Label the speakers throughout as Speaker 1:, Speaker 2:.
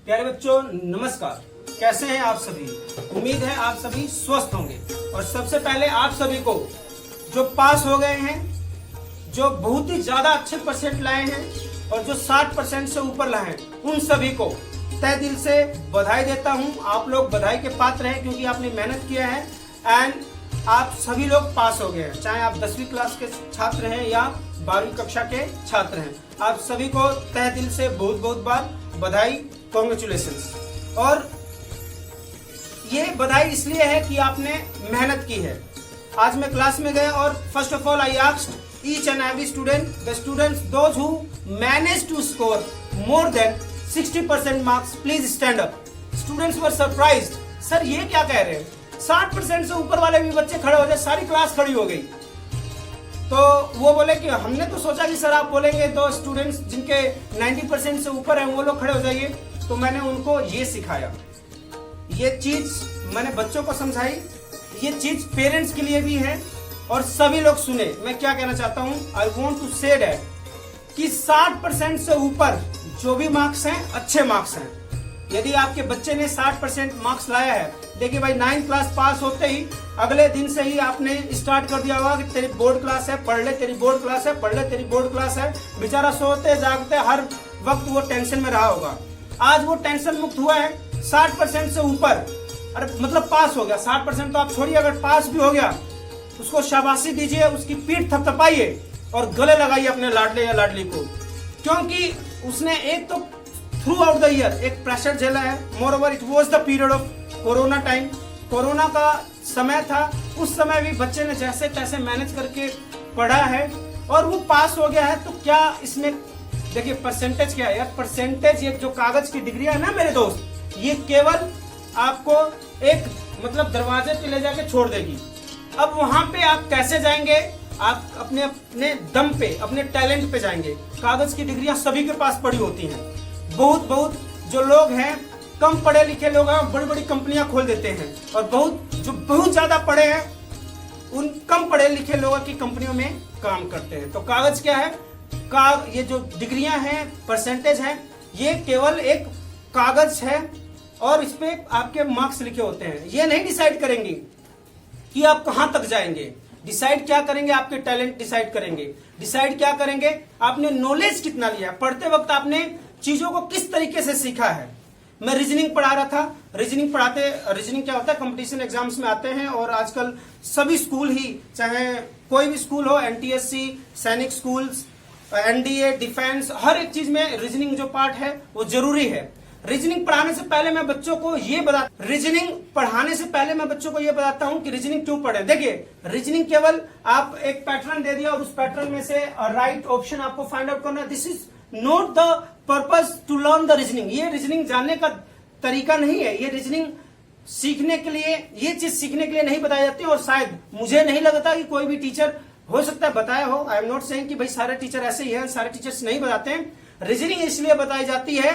Speaker 1: प्यारे बच्चों नमस्कार। कैसे हैं आप सभी? उम्मीद है आप सभी स्वस्थ होंगे। और सबसे पहले आप सभी को जो पास हो गए हैं, जो बहुत ही ज्यादा अच्छे परसेंट लाए हैं और जो 60% से ऊपर लाए हैं, उन सभी को तहे दिल से बधाई देता हूं। आप लोग बधाई के पात्र हैं क्योंकि आपने मेहनत किया है एंड आप सभी लोग पास हो गए हैं। चाहे आप 10वीं क्लास के छात्र हैं या 12वीं कक्षा के छात्र हैं, आप सभी को तहे दिल से बहुत बहुत बार बधाई, कॉन्ग्रेचुलेशंस। और ये बधाई इसलिए है कि आपने मेहनत की है। आज मैं क्लास में गया और first of all I asked each and every student, the students those who manage to score more than 60% marks, please stand up. Students were surprised, sir ये क्या कह रहे हैं, 60% से ऊपर वाले भी बच्चे खड़े हो जाए, सारी क्लास खड़ी हो गई। तो वो बोले कि हमने तो सोचा कि सर आप बोलेंगे तो स्टूडेंट्स जिनके 90% से ऊपर हैं वो लोग खड़े हो जाइए। तो मैंने उनको ये सिखाया, ये चीज मैंने बच्चों को समझाई, ये चीज पेरेंट्स के लिए भी है और सभी लोग सुने। मैं क्या कहना चाहता हूं, I want to say that कि 60% से ऊपर जो भी मार्क्स हैं अच्छे मार्क्स हैं। यदि आपके बच्चे ने 60% मार्क्स लाया है, देखिए भाई 9th क्लास पास होते ही अगले दिन से ही आपने स्टार्ट कर दिया होगा कि तेरी बोर्ड क्लास है, पढ़ ले, तेरी बोर्ड क्लास है, पढ़ ले, तेरी बोर्ड क्लास है। बेचारा सोते जागते हर वक्त वो टेंशन में रहा होगा। आज वो टेंशन मुक्त हुआ है, 60% से ऊपर, अरे मतलब पास हो गया। 60% तो आप छोड़िए, अगर पास भी हो गया उसको शाबाशी दीजिए, उसकी पीठ थपथपाइए और गले लगाइए अपने लाडले या लाडली को, क्योंकि उसने एक तो थ्रू आउट द ईयर एक प्रेशर झेला है। More over it was the period of corona time, corona का समय था। उस समय भी बच्चे ने जैसे तैसे मैनेज करके पढ़ा है और वो पास हो गया है। तो क्या इसमें देखिए परसेंटेज क्या है यार, परसेंटेज ये जो कागज की डिग्री है ना मेरे दोस्त, ये केवल आपको एक मतलब दरवाजे पे ले जाके छोड़ देगी। अब वहां पे आप कैसे जाएंगे, आप अपने अपने दम पे, अपने टैलेंट पे जाएंगे। कागज की डिग्रियां सभी के पास पड़ी होती हैं। बहुत जो लोग हैं, कम पढ़े लिखे लोग हैं, बड़ी बड़ी कंपनियां खोल देते हैं, और बहुत ज्यादा पढ़े हैं उन कम पढ़े लिखे लोगों की कंपनियों में काम करते हैं। तो कागज क्या है, ये जो डिग्रियां हैं, परसेंटेज है, ये केवल एक कागज है और इस पे आपके मार्क्स लिखे होते हैं। ये नहीं डिसाइड करेंगे कि आप कहां तक जाएंगे। डिसाइड क्या करेंगे, आपके टैलेंट डिसाइड करेंगे। डिसाइड क्या करेंगे, आपने नॉलेज कितना लिया, पढ़ते वक्त आपने चीजों को किस तरीके से सीखा है। मैं रीजनिंग पढ़ा रहा था, रीजनिंग क्या होता है, कंपटीशन एग्जाम्स में आते हैं और आजकल सभी स्कूल ही, चाहे कोई भी स्कूल हो, एनटीएससी, सैनिक स्कूल्स, एनडीए, डिफेंस, हर एक चीज में रीजनिंग जो पार्ट है वो जरूरी है। रीजनिंग पढ़ाने से पहले मैं बच्चों को ये बताता हूं कि रीजनिंग क्यों पढ़े। देखिए रीजनिंग केवल आप एक पैटर्न दे दिया और उस पैटर्न में से राइट ऑप्शन आपको फाइंड आउट करना, this is not the purpose to learn the reasoning. ये रीजनिंग जानने का तरीका नहीं है, ये रीजनिंग सीखने के लिए, ये चीज सीखने के लिए नहीं बताई जाती। और शायद मुझे नहीं लगता कि कोई भी टीचर, हो सकता है बताया हो, आई एम नॉट सेइंग कि भाई सारे टीचर ऐसे ही हैं, सारे टीचर्स नहीं बताते हैं। रीजनिंग इसलिए बताई जाती है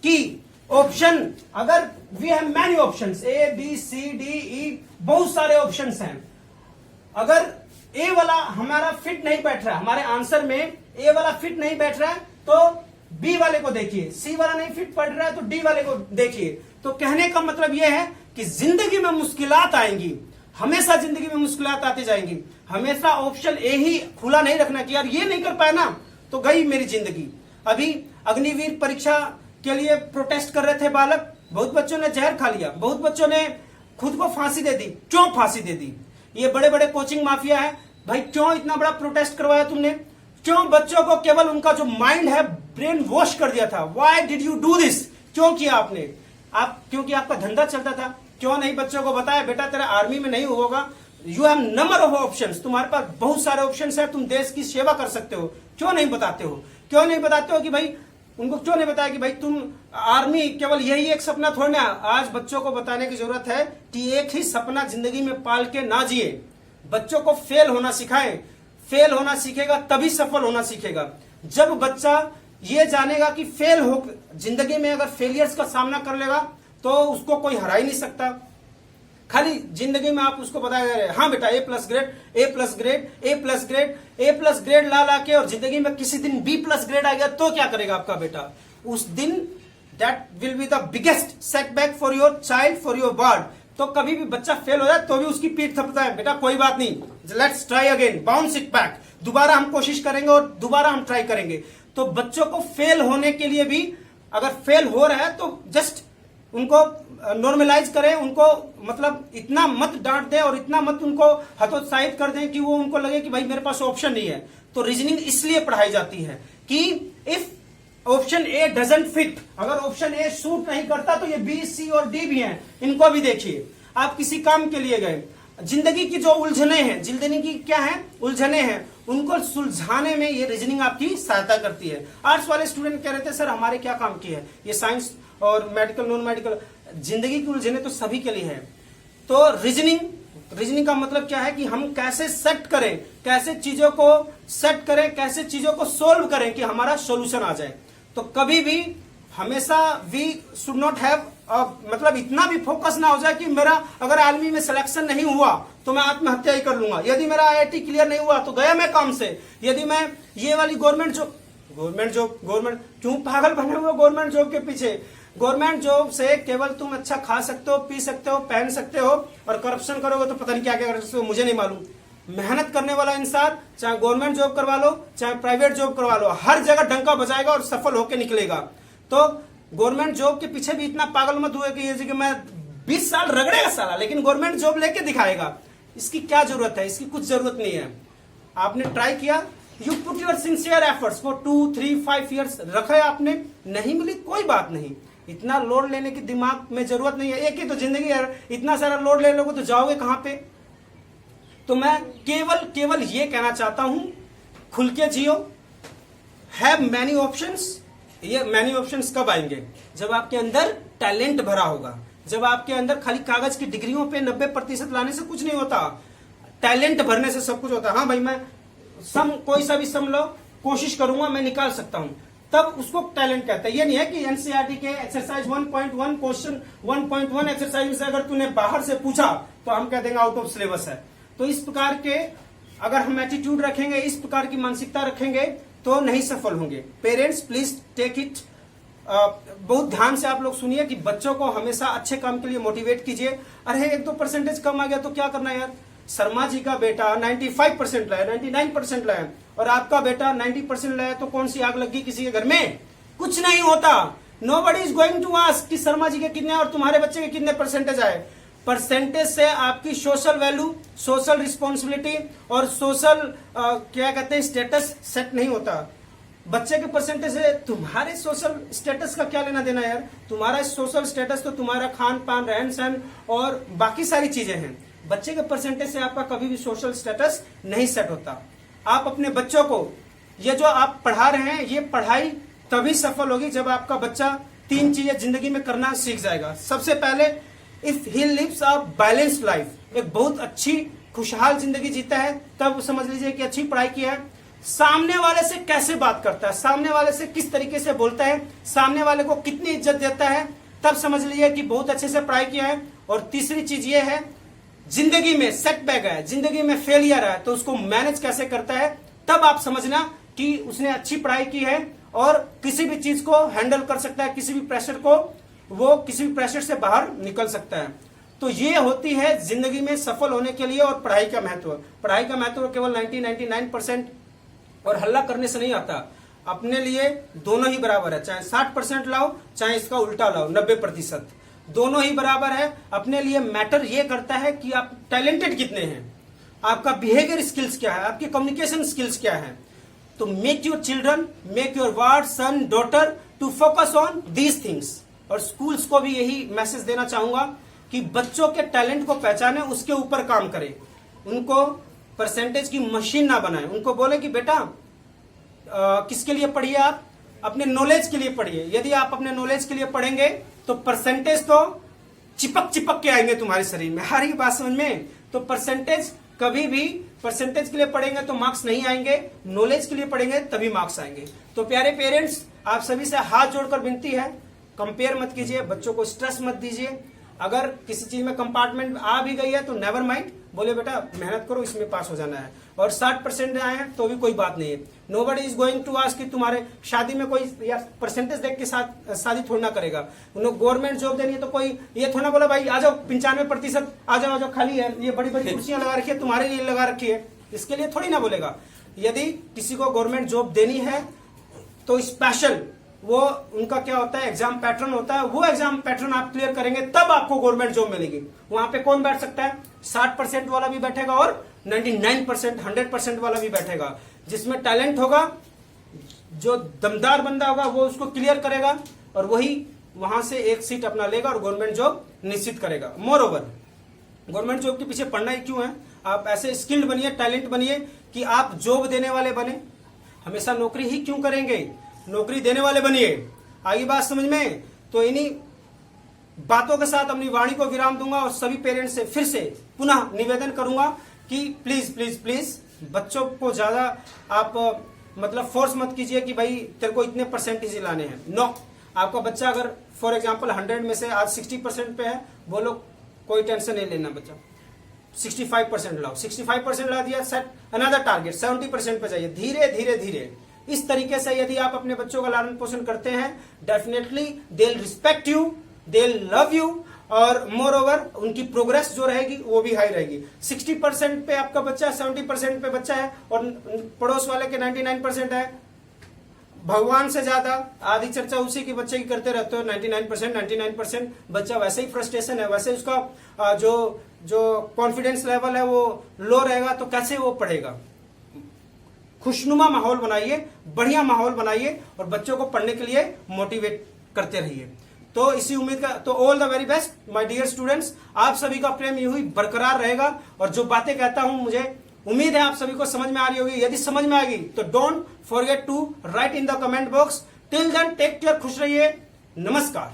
Speaker 1: कि ऑप्शन, अगर we have many options, A B C D E, बहुत सारे ऑप्शंस हैं। अगर ए वाला हमारा फिट नहीं बैठ रहा है, हमारे आंसर में ए वाला फिट नहीं बैठ रहा है तो बी वाले को देखिए, सी वाला नहीं फिट पड़ रहा है तो डी वाले को देखिए। तो कहने का मतलब यह है कि जिंदगी में मुश्किलात आएंगी, हमेशा जिंदगी में मुश्किलात आती जाएंगी। हमेशा ऑप्शन ए ही खुला नहीं रखना कि यार ये नहीं कर पाया ना तो गई मेरी जिंदगी। अभी अग्निवीर परीक्षा के लिए प्रोटेस्ट कर रहे थे बालक, बहुत बच्चों ने जहर खा लिया, बहुत बच्चों ने खुद को फांसी दे दी। क्यों फांसी दे दी? ये बड़े बड़े कोचिंग माफिया है भाई, क्यों इतना बड़ा प्रोटेस्ट करवाया तुमने? क्यों बच्चों को केवल उनका जो माइंड है ब्रेन वॉश कर दिया था? Why did you do this? क्यों किया आपने? क्योंकि आपका धंधा चलता था। क्यों नहीं बच्चों को बताया बेटा तेरा आर्मी में नहीं होगा, you have number of options, तुम्हारे पास बहुत सारे ऑप्शंस है, तुम देश की सेवा कर सकते हो। क्यों नहीं बताते हो? क्यों नहीं बताते हो कि भाई, उनको क्यों नहीं बताया कि भाई तुम आर्मी केवल यही एक सपना थोड़ा ना। आज बच्चों को बताने की जरूरत है कि एक ही सपना जिंदगी में पाल के ना जिए। बच्चों को फेल होना सिखाएं। फेल होना सीखेगा तभी सफल होना सीखेगा। जब बच्चा ये जानेगा कि फेल हो, जिंदगी में अगर फेलियर्स का सामना कर लेगा तो उसको कोई हरा ही नहीं सकता। खाली जिंदगी में आप उसको बताया जा रहे हैं, हाँ बेटा ए प्लस ग्रेड, ए प्लस ग्रेड, ए प्लस ग्रेड, ए प्लस ग्रेड ला के, और जिंदगी में किसी दिन बी प्लस ग्रेड आ गया तो क्या करेगा आपका बेटा? उस दिन that will be the biggest setback for your child, for your word. तो कभी भी बच्चा फेल हो जाए तो भी उसकी पीठ थपथता है, बेटा कोई बात नहीं, let's try again, bounce it back, दोबारा हम कोशिश करेंगे और दोबारा हम ट्राई करेंगे। तो बच्चों को फेल होने के लिए भी, अगर फेल हो रहा है तो जस्ट उनको नॉर्मलाइज करें, उनको मतलब इतना मत डांट दें और इतना मत उनको हतोत्साहित कर दें कि वो उनको लगे कि भाई मेरे पास ऑप्शन नहीं है। तो रीजनिंग इसलिए पढ़ाई जाती है कि if option A doesn't fit, अगर ऑप्शन ए सूट नहीं करता तो ये बी, सी और डी भी हैं, इनको भी देखिए। आप किसी काम के लिए गए, जिंदगी की जो उलझने हैं, जिंदगी की क्या है उलझने हैं, उनको सुलझाने में ये रीजनिंग आपकी सहायता करती है। आर्ट्स वाले स्टूडेंट कह रहे थे सर हमारे क्या काम की है, ये साइंस और मेडिकल नॉन मेडिकल, जिंदगी की उलझने तो सभी के लिए है। तो रीजनिंग का मतलब क्या है कि हम कैसे सेट करें, कैसे चीजों को सेट करें, कैसे चीजों को सोल्व करें कि हमारा सॉल्यूशन आ जाए। तो कभी भी हमेशा वी शुड नॉट हैव मतलब इतना भी फोकस ना हो जाए कि मेरा अगर आर्मी में सिलेक्शन नहीं हुआ तो मैं आत्महत्या ही कर लूंगा, यदि मेरा आईआईटी क्लियर नहीं हुआ तो गया मैं काम से, यदि मैं ये वाली गवर्नमेंट जॉब क्यों पागल बने हुए गवर्नमेंट जॉब के पीछे। गवर्नमेंट जॉब से केवल तुम अच्छा खा सकते हो, पी सकते हो, पहन सकते हो, और करप्शन करोगे तो पता नहीं क्या क्या कर सकते हो, मुझे नहीं मालूम। मेहनत करने वाला इंसान चाहे गवर्नमेंट जॉब करवा लो चाहे प्राइवेट जॉब करवा लो, हर जगह डंका बजाएगा और सफल होकर निकलेगा। तो गवर्नमेंट जॉब के पीछे भी इतना पागल मत हुए कि ये कि मैं 20 साल रगड़ेगा साला लेकिन गवर्नमेंट जॉब लेके दिखाएगा, इसकी क्या जरूरत है, इसकी कुछ जरूरत नहीं है। आपने ट्राई किया, you put your sincere efforts for 2, 3, 5 years, रखे आपने, नहीं मिली कोई बात नहीं, इतना लोड लेने की दिमाग में जरूरत नहीं है, एक ही तो जिंदगी है, इतना सारा लोड ले लोगे तो जाओगे कहां पे। तो मैं केवल ये कहना चाहता हूं, खुल के जियो, हैव मैनी ऑप्शंस। ये मैनी ऑप्शंस कब आएंगे, जब आपके अंदर टैलेंट भरा होगा, जब आपके अंदर खाली कागज की डिग्रियों पे 90% लाने से कुछ नहीं होता, टैलेंट भरने से सब कुछ होता है। हाँ भाई मैं कोई सा भी सम लो, कोशिश करूंगा मैं निकाल सकता हूं, तब उसको टैलेंट कहते हैं। ये नहीं है कि एनसीईआरटी के एक्सरसाइज 1.1 क्वेश्चन 1.1 एक्सरसाइज में से अगर तूने बाहर से पूछा तो हम कह देंगे आउट ऑफ सिलेबस है। तो इस प्रकार के अगर हम एटीट्यूड रखेंगे, इस प्रकार की मानसिकता रखेंगे तो नहीं सफल होंगे। पेरेंट्स प्लीज टेक इट, बहुत ध्यान से आप लोग सुनिए कि बच्चों को हमेशा अच्छे काम के लिए मोटिवेट कीजिए। अरे 1-2% कम आ गया तो क्या करना यार, शर्मा जी का बेटा 95% लाया, 99% लाया, और आपका बेटा 90% लाया, तो कौन सी आग लगी किसी के घर में, कुछ नहीं होता। Nobody is going to ask कि शर्मा जी के कितने और तुम्हारे बच्चे के कितने परसेंटेज आए। परसेंटेज से आपकी सोशल वैल्यू, सोशल रिस्पॉन्सिबिलिटी और सोशल क्या कहते हैं स्टेटस सेट नहीं होता। बच्चे के परसेंटेज से तुम्हारे सोशल स्टेटस का क्या लेना देना यार, तुम्हारा सोशल स्टेटस तो तुम्हारा खान पान, रहन सहन और बाकी सारी चीजें हैं। बच्चे के परसेंटेज से आपका कभी भी सोशल स्टेटस नहीं सेट होता। आप अपने बच्चों को ये जो आप पढ़ा रहे हैं, ये पढ़ाई तभी सफल होगी जब आपका बच्चा 3 चीजें जिंदगी में करना सीख जाएगा। सबसे पहले, if he lives a balanced life, एक बहुत अच्छी खुशहाल जिंदगी जीता है, तब समझ लीजिए कि अच्छी पढ़ाई की है। सामने वाले से कैसे बात करता है, सामने वाले से किस तरीके से बोलता है, सामने वाले को कितनी इज्जत देता है, तब समझ लीजिए कि बहुत अच्छे से पढ़ाई किया है। और तीसरी चीज ये है, जिंदगी में सेटबैक है, जिंदगी में फेलियर है, तो उसको मैनेज कैसे करता है, तब आप समझना कि उसने अच्छी पढ़ाई की है और किसी भी चीज को हैंडल कर सकता है, किसी भी प्रेशर को, वो किसी भी प्रेशर से बाहर निकल सकता है। तो ये होती है जिंदगी में सफल होने के लिए और पढ़ाई का महत्व। पढ़ाई का महत्व केवल 99% और हल्ला करने से नहीं आता, अपने लिए दोनों ही बराबर है, चाहे 60% लाओ चाहे इसका उल्टा लाओ 90%, दोनों ही बराबर है। अपने लिए मैटर ये करता है कि आप टैलेंटेड कितने हैं, आपका बिहेवियर स्किल्स क्या है, आपकी कम्युनिकेशन स्किल्स क्या है। तो make your children, make your ward son daughter to focus on these things. और स्कूल्स को भी यही मैसेज देना चाहूंगा कि बच्चों के टैलेंट को पहचाने, उसके ऊपर काम करें, उनको परसेंटेज की मशीन ना बनाए। उनको बोले कि बेटा किसके लिए पढ़िए, आप अपने नॉलेज के लिए पढ़िए। यदि आप अपने नॉलेज के लिए पढ़ेंगे तो परसेंटेज तो चिपक के आएंगे तुम्हारे शरीर में। हर एक बात समझ में, तो परसेंटेज कभी भी परसेंटेज के लिए पढ़ेंगे तो मार्क्स नहीं आएंगे, नॉलेज के लिए पढ़ेंगे तभी मार्क्स आएंगे। तो प्यारे पेरेंट्स, आप सभी से हाथ जोड़कर विनती है, कंपेयर मत कीजिए, बच्चों को स्ट्रेस मत दीजिए। अगर किसी चीज में कंपार्टमेंट आ भी गई है तो नेवर माइंड, बोले बेटा मेहनत करो, इसमें पास हो जाना है, और 60% आए हैं तो भी कोई बात नहीं है। Nobody is going to ask कि तुम्हारे शादी में कोई या परसेंटेज देख के साथ शादी थोड़ी ना करेगा। उन्हें गवर्नमेंट जॉब देनी है तो कोई ये थोड़ा बोला भाई आ जाओ 95% आ जाओ खाली है, ये बड़ी बड़ी कुर्सियां लगा रखी है तुम्हारे लिए लगा रखी है, इसके लिए थोड़ी ना बोलेगा। यदि किसी को गवर्नमेंट जॉब देनी है तो स्पेशल वो उनका क्या होता है, एग्जाम पैटर्न होता है, वो एग्जाम पैटर्न आप क्लियर करेंगे तब आपको गवर्नमेंट जॉब मिलेगी। वहां पे कौन बैठ सकता है, 60% वाला भी बैठेगा और 99% 100% वाला भी बैठेगा। जिसमें टैलेंट होगा, जो दमदार बंदा होगा वो उसको क्लियर करेगा और वही वहां से एक सीट अपना लेगा और गवर्नमेंट जॉब निश्चित करेगा। मोर ओवर गवर्नमेंट जॉब के पीछे पढ़ना ही क्यों है, आप ऐसे स्किल्ड बनिए, टैलेंट बनिए कि आप जॉब देने वाले बने। हमेशा नौकरी ही क्यों करेंगे, नौकरी देने वाले बनिए। आगे बात समझ में? तो इन्हीं बातों के साथ अपनी वाणी को विराम दूंगा और सभी पेरेंट्स से फिर से पुनः निवेदन करूंगा कि प्लीज प्लीज प्लीज बच्चों को ज्यादा आप मतलब फोर्स मत कीजिए कि भाई तेरे को इतने परसेंटेज लाने हैं। नो, आपका बच्चा अगर फॉर एग्जांपल 100 में से आज 60% पे है, बोलो कोई टेंशन नहीं लेना, बच्चा 65% लाओ, 65% ला दिया, सेट अनदर टारगेट 70% पे जाइए। धीरे धीरे धीरे इस तरीके से यदि आप अपने बच्चों का लालन पोषण करते हैं, definitely they will respect you, they will love you, और मोर ओवर उनकी प्रोग्रेस जो रहेगी वो भी हाई रहेगी। 60% पे आपका बच्चा, 70% पे बच्चा है और पड़ोस वाले के 99% है, भगवान से ज्यादा आधी चर्चा उसी की बच्चे की करते रहते हो। 99% बच्चा वैसे ही फ्रस्ट्रेशन है, वैसे उसका जो कॉन्फिडेंस लेवल है वो लो रहेगा, तो कैसे वो पढ़ेगा। खुशनुमा माहौल बनाइए, बढ़िया माहौल बनाइए और बच्चों को पढ़ने के लिए मोटिवेट करते रहिए। तो इसी उम्मीद का, तो all the very best my dear students. आप सभी का प्रेम यूं ही बरकरार रहेगा और जो बातें कहता हूं मुझे उम्मीद है आप सभी को समझ में आ रही होगी। यदि समझ में आएगी तो don't forget to write in the comment box. Till then take care, खुश रहिए, नमस्कार।